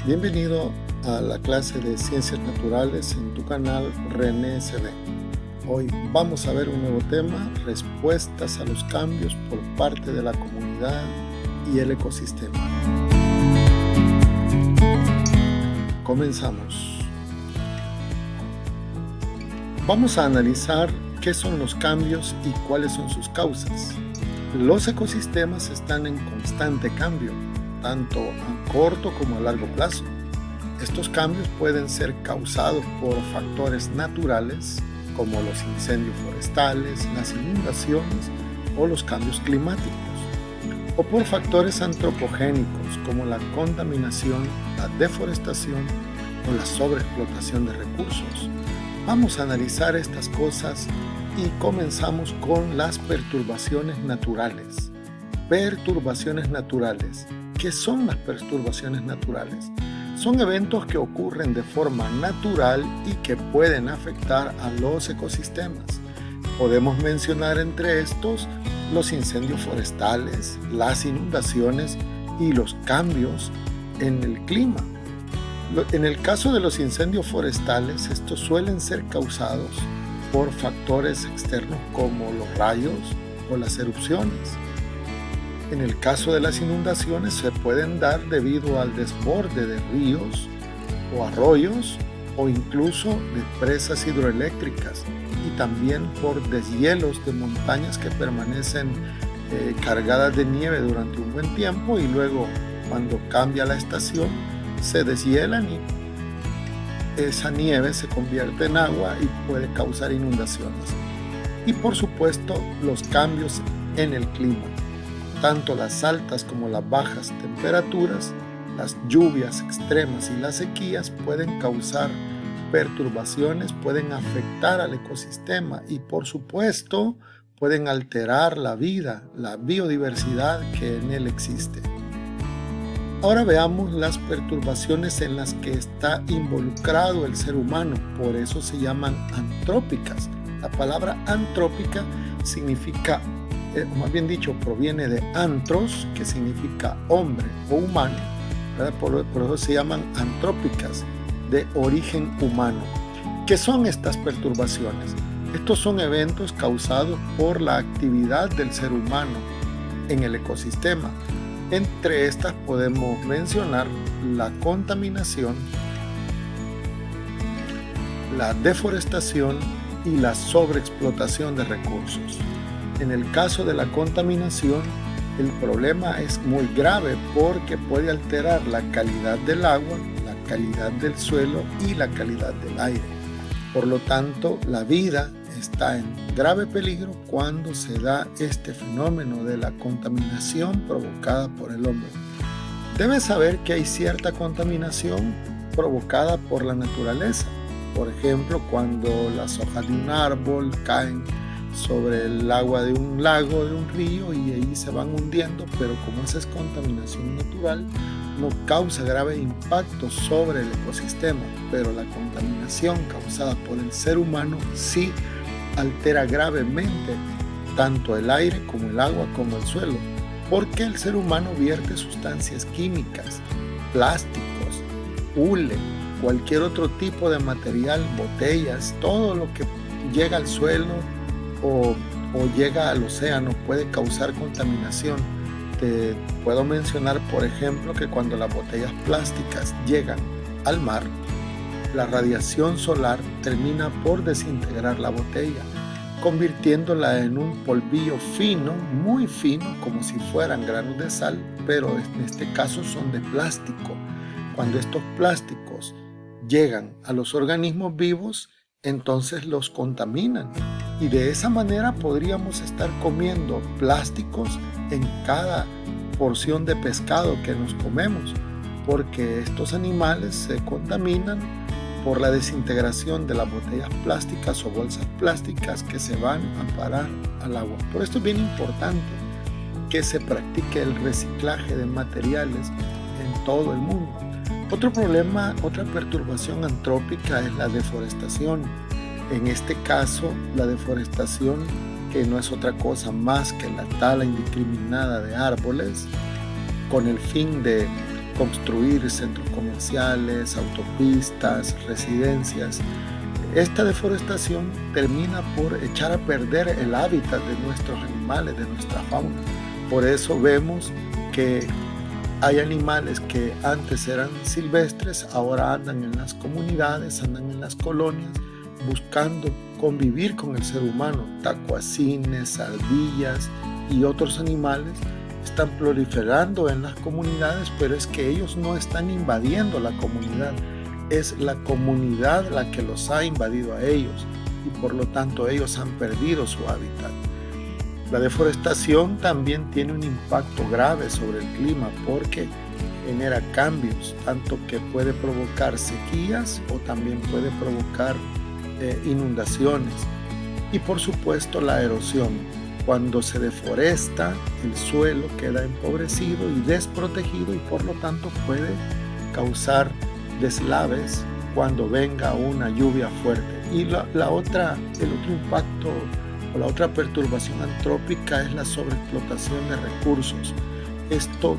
Bienvenido a la clase de Ciencias Naturales en tu canal René SB. Hoy vamos a ver un nuevo tema, respuestas a los cambios por parte de la comunidad y el ecosistema. Comenzamos. Vamos a analizar qué son los cambios y cuáles son sus causas. Los ecosistemas están en constante cambio, tanto a corto como a largo plazo. Estos cambios pueden ser causados por factores naturales, como los incendios forestales, las inundaciones o los cambios climáticos, o por factores antropogénicos, como la contaminación, la deforestación o la sobreexplotación de recursos. Vamos a analizar estas cosas y comenzamos con las perturbaciones naturales. Perturbaciones naturales. ¿Qué son las perturbaciones naturales? Son eventos que ocurren de forma natural y que pueden afectar a los ecosistemas. Podemos mencionar entre estos los incendios forestales, las inundaciones y los cambios en el clima. En el caso de los incendios forestales, estos suelen ser causados por factores externos como los rayos o las erupciones. En el caso de las inundaciones se pueden dar debido al desborde de ríos o arroyos o incluso de presas hidroeléctricas y también por deshielos de montañas que permanecen cargadas de nieve durante un buen tiempo y luego cuando cambia la estación se deshielan y esa nieve se convierte en agua y puede causar inundaciones. Y por supuesto los cambios en el clima. Tanto las altas como las bajas temperaturas, las lluvias extremas y las sequías pueden causar perturbaciones, pueden afectar al ecosistema y por supuesto pueden alterar la vida, la biodiversidad que en él existe. Ahora veamos las perturbaciones en las que está involucrado el ser humano, por eso se llaman antrópicas. La palabra antrópica significa más bien dicho, proviene de antros, que significa hombre o humano, ¿verdad? Por eso se llaman antrópicas, de origen humano. ¿Qué son estas perturbaciones? Estos son eventos causados por la actividad del ser humano en el ecosistema. Entre estas podemos mencionar la contaminación, la deforestación y la sobreexplotación de recursos. En el caso de la contaminación, el problema es muy grave porque puede alterar la calidad del agua, la calidad del suelo y la calidad del aire. Por lo tanto, la vida está en grave peligro cuando se da este fenómeno de la contaminación provocada por el hombre. Debes saber que hay cierta contaminación provocada por la naturaleza. Por ejemplo, cuando las hojas de un árbol caen sobre el agua de un lago, de un río y ahí se van hundiendo, pero como esa es contaminación natural, no causa grave impacto sobre el ecosistema, pero la contaminación causada por el ser humano sí altera gravemente tanto el aire como el agua como el suelo, porque el ser humano vierte sustancias químicas, plásticos, hule, cualquier otro tipo de material, botellas, todo lo que llega al suelo o llega al océano puede causar contaminación. Te puedo mencionar, por ejemplo, que cuando las botellas plásticas llegan al mar, la radiación solar termina por desintegrar la botella, convirtiéndola en un polvillo fino, muy fino, como si fueran granos de sal, pero en este caso son de plástico. Cuando estos plásticos llegan a los organismos vivos, entonces los contaminan y de esa manera podríamos estar comiendo plásticos en cada porción de pescado que nos comemos, porque estos animales se contaminan por la desintegración de las botellas plásticas o bolsas plásticas que se van a parar al agua. Por esto es bien importante que se practique el reciclaje de materiales en todo el mundo. Otro problema, otra perturbación antrópica es la deforestación. En este caso, la deforestación, que no es otra cosa más que la tala indiscriminada de árboles, con el fin de construir centros comerciales, autopistas, residencias. Esta deforestación termina por echar a perder el hábitat de nuestros animales, de nuestra fauna. Por eso vemos que hay animales que antes eran silvestres, ahora andan en las comunidades, andan en las colonias, buscando convivir con el ser humano. Tacuacines, ardillas y otros animales están proliferando en las comunidades, pero es que ellos no están invadiendo la comunidad. Es la comunidad la que los ha invadido a ellos y por lo tanto ellos han perdido su hábitat. La deforestación también tiene un impacto grave sobre el clima porque genera cambios, tanto que puede provocar sequías o también puede provocar inundaciones. Y por supuesto la erosión. Cuando se deforesta, el suelo queda empobrecido y desprotegido y por lo tanto puede causar deslaves cuando venga una lluvia fuerte. Y el otro impacto o la otra perturbación antrópica es la sobreexplotación de recursos. Esto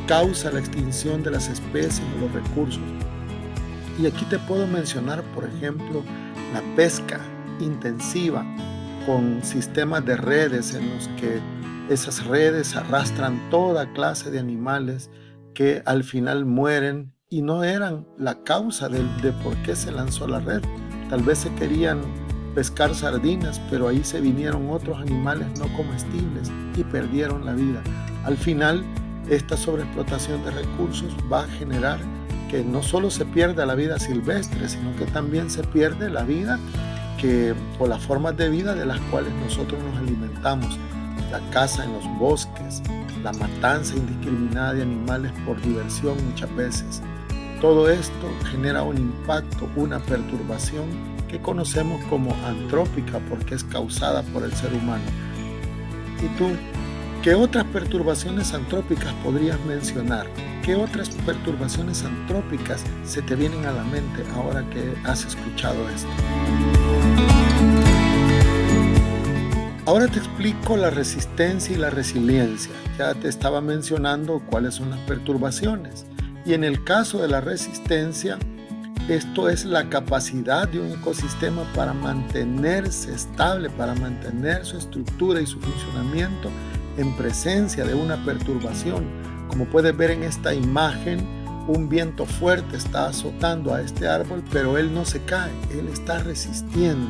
causa la extinción de las especies y los recursos. Y aquí te puedo mencionar, por ejemplo, la pesca intensiva con sistemas de redes en los que esas redes arrastran toda clase de animales que al final mueren y no eran la causa de por qué se lanzó la red. Tal vez se querían pescar sardinas, pero ahí se vinieron otros animales no comestibles y perdieron la vida. Al final, esta sobreexplotación de recursos va a generar que no solo se pierda la vida silvestre, sino que también se pierde la vida o las formas de vida de las cuales nosotros nos alimentamos. La caza en los bosques, la matanza indiscriminada de animales por diversión muchas veces. Todo esto genera un impacto, una perturbación que conocemos como antrópica porque es causada por el ser humano. ¿Y tú, qué otras perturbaciones antrópicas podrías mencionar? ¿Qué otras perturbaciones antrópicas se te vienen a la mente ahora que has escuchado esto? Ahora te explico la resistencia y la resiliencia. Ya te estaba mencionando cuáles son las perturbaciones. Y en el caso de la resistencia, esto es la capacidad de un ecosistema para mantenerse estable, para mantener su estructura y su funcionamiento en presencia de una perturbación. Como puedes ver en esta imagen, un viento fuerte está azotando a este árbol, pero él no se cae, él está resistiendo.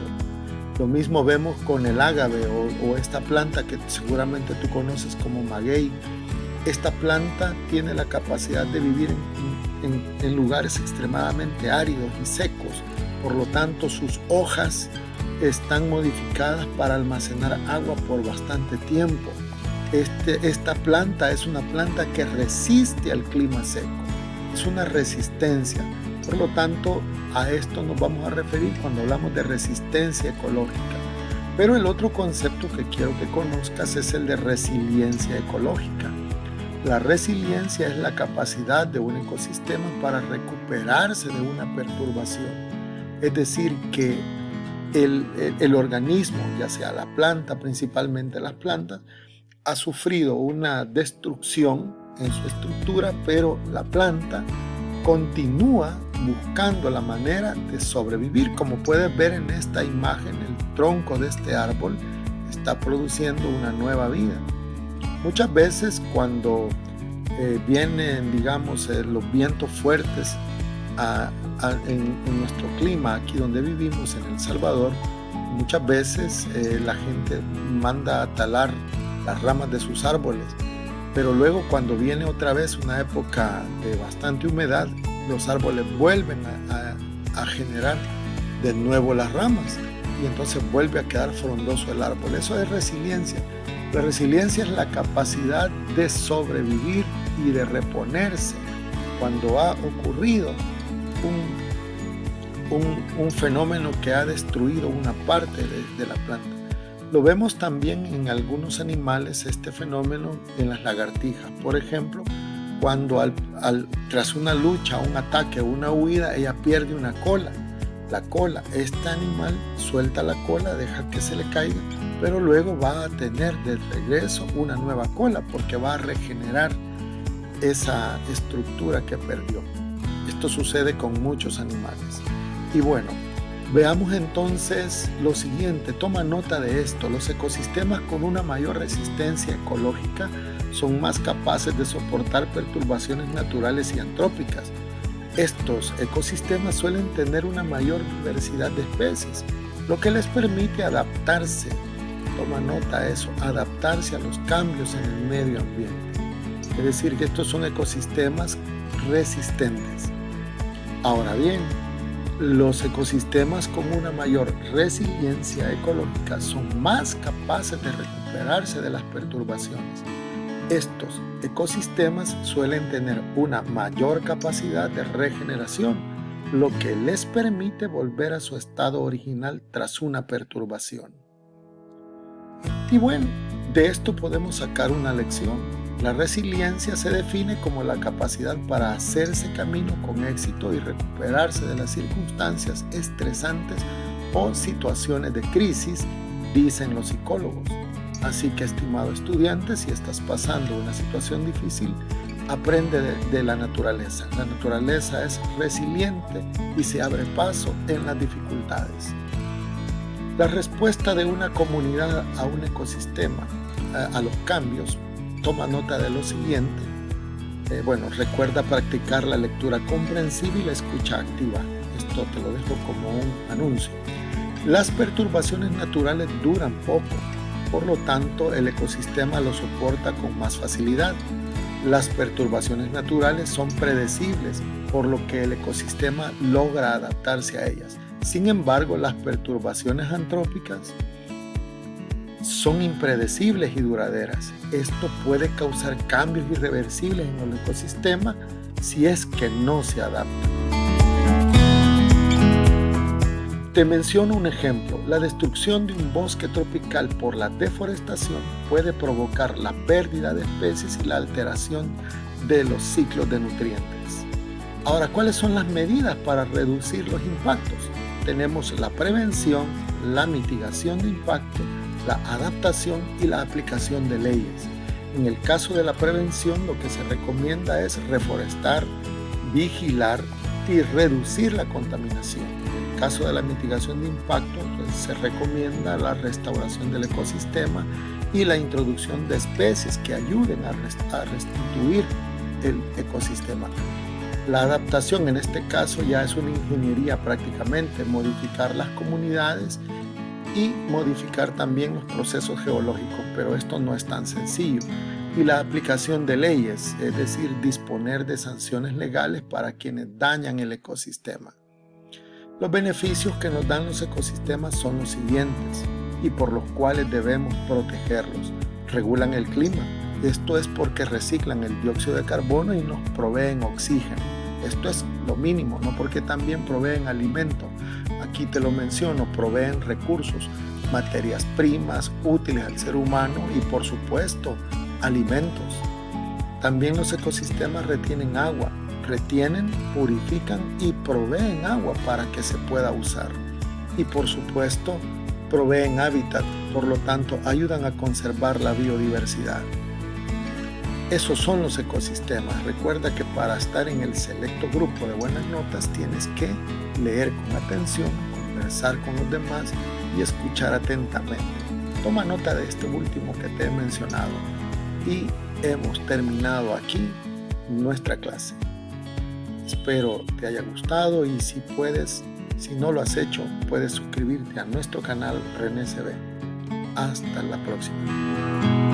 Lo mismo vemos con el ágave o esta planta que seguramente tú conoces como maguey. Esta planta tiene la capacidad de vivir en lugares extremadamente áridos y secos. Por lo tanto, sus hojas están modificadas para almacenar agua por bastante tiempo. Esta planta es una planta que resiste al clima seco. Es una resistencia. Por lo tanto, a esto nos vamos a referir cuando hablamos de resistencia ecológica. Pero el otro concepto que quiero que conozcas es el de resiliencia ecológica. La resiliencia es la capacidad de un ecosistema para recuperarse de una perturbación. Es decir, que el organismo, ya sea la planta, principalmente las plantas, ha sufrido una destrucción en su estructura, pero la planta continúa buscando la manera de sobrevivir. Como puedes ver en esta imagen, el tronco de este árbol está produciendo una nueva vida. Muchas veces cuando vienen, digamos, los vientos fuertes en nuestro clima, aquí donde vivimos, en El Salvador, muchas veces la gente manda a talar las ramas de sus árboles, pero luego cuando viene otra vez una época de bastante humedad, los árboles vuelven a generar de nuevo las ramas y entonces vuelve a quedar frondoso el árbol. Eso es resiliencia. La resiliencia es la capacidad de sobrevivir y de reponerse cuando ha ocurrido un fenómeno que ha destruido una parte de la planta. Lo vemos también en algunos animales, este fenómeno en las lagartijas. Por ejemplo, cuando tras una lucha, un ataque o una huida, ella pierde una cola. La cola, este animal suelta la cola, deja que se le caiga, pero luego va a tener de regreso una nueva cola porque va a regenerar. esa estructura que perdió. Esto sucede con muchos animales. Y bueno, veamos entonces lo siguiente, toma nota de esto. Los ecosistemas con una mayor resistencia ecológica son más capaces de soportar perturbaciones naturales y antrópicas. Estos ecosistemas suelen tener una mayor diversidad de especies, lo que les permite adaptarse, toma nota de eso, adaptarse a los cambios en el medio ambiente. Es decir, que estos son ecosistemas resistentes. Ahora bien, los ecosistemas con una mayor resiliencia ecológica son más capaces de recuperarse de las perturbaciones. Estos ecosistemas suelen tener una mayor capacidad de regeneración, lo que les permite volver a su estado original tras una perturbación. Y bueno, de esto podemos sacar una lección. La resiliencia se define como la capacidad para hacerse camino con éxito y recuperarse de las circunstancias estresantes o situaciones de crisis, dicen los psicólogos. Así que, estimado estudiante, si estás pasando una situación difícil, aprende de la naturaleza. La naturaleza es resiliente y se abre paso en las dificultades. La respuesta de una comunidad a un ecosistema, a los cambios, toma nota de lo siguiente. Recuerda practicar la lectura comprensiva y la escucha activa. Esto te lo dejo como un anuncio. Las perturbaciones naturales duran poco, por lo tanto el ecosistema lo soporta con más facilidad. Las perturbaciones naturales son predecibles, por lo que el ecosistema logra adaptarse a ellas. Sin embargo, las perturbaciones antrópicas son impredecibles y duraderas. Esto puede causar cambios irreversibles en el ecosistema si es que no se adapta. Te menciono un ejemplo. La destrucción de un bosque tropical por la deforestación puede provocar la pérdida de especies y la alteración de los ciclos de nutrientes. Ahora, ¿cuáles son las medidas para reducir los impactos? Tenemos la prevención, la mitigación de impacto, la adaptación y la aplicación de leyes. En el caso de la prevención, lo que se recomienda es reforestar, vigilar y reducir la contaminación. En el caso de la mitigación de impacto, pues, se recomienda la restauración del ecosistema y la introducción de especies que ayuden a restituir el ecosistema. La adaptación en este caso ya es una ingeniería prácticamente, modificar las comunidades y modificar también los procesos geológicos, pero esto no es tan sencillo. Y la aplicación de leyes, es decir, disponer de sanciones legales para quienes dañan el ecosistema. Los beneficios que nos dan los ecosistemas son los siguientes y por los cuales debemos protegerlos. Regulan el clima. Esto es porque reciclan el dióxido de carbono y nos proveen oxígeno. Esto es lo mínimo, no porque también proveen alimento. Aquí te lo menciono, proveen recursos, materias primas útiles al ser humano y por supuesto alimentos. También los ecosistemas retienen agua, purifican y proveen agua para que se pueda usar. Y por supuesto proveen hábitat, por lo tanto ayudan a conservar la biodiversidad. Esos son los ecosistemas. Recuerda que para estar en el selecto grupo de buenas notas tienes que leer con atención, conversar con los demás y escuchar atentamente. Toma nota de este último que te he mencionado. Y hemos terminado aquí nuestra clase. Espero te haya gustado y si no lo has hecho, puedes suscribirte a nuestro canal René CB. Hasta la próxima.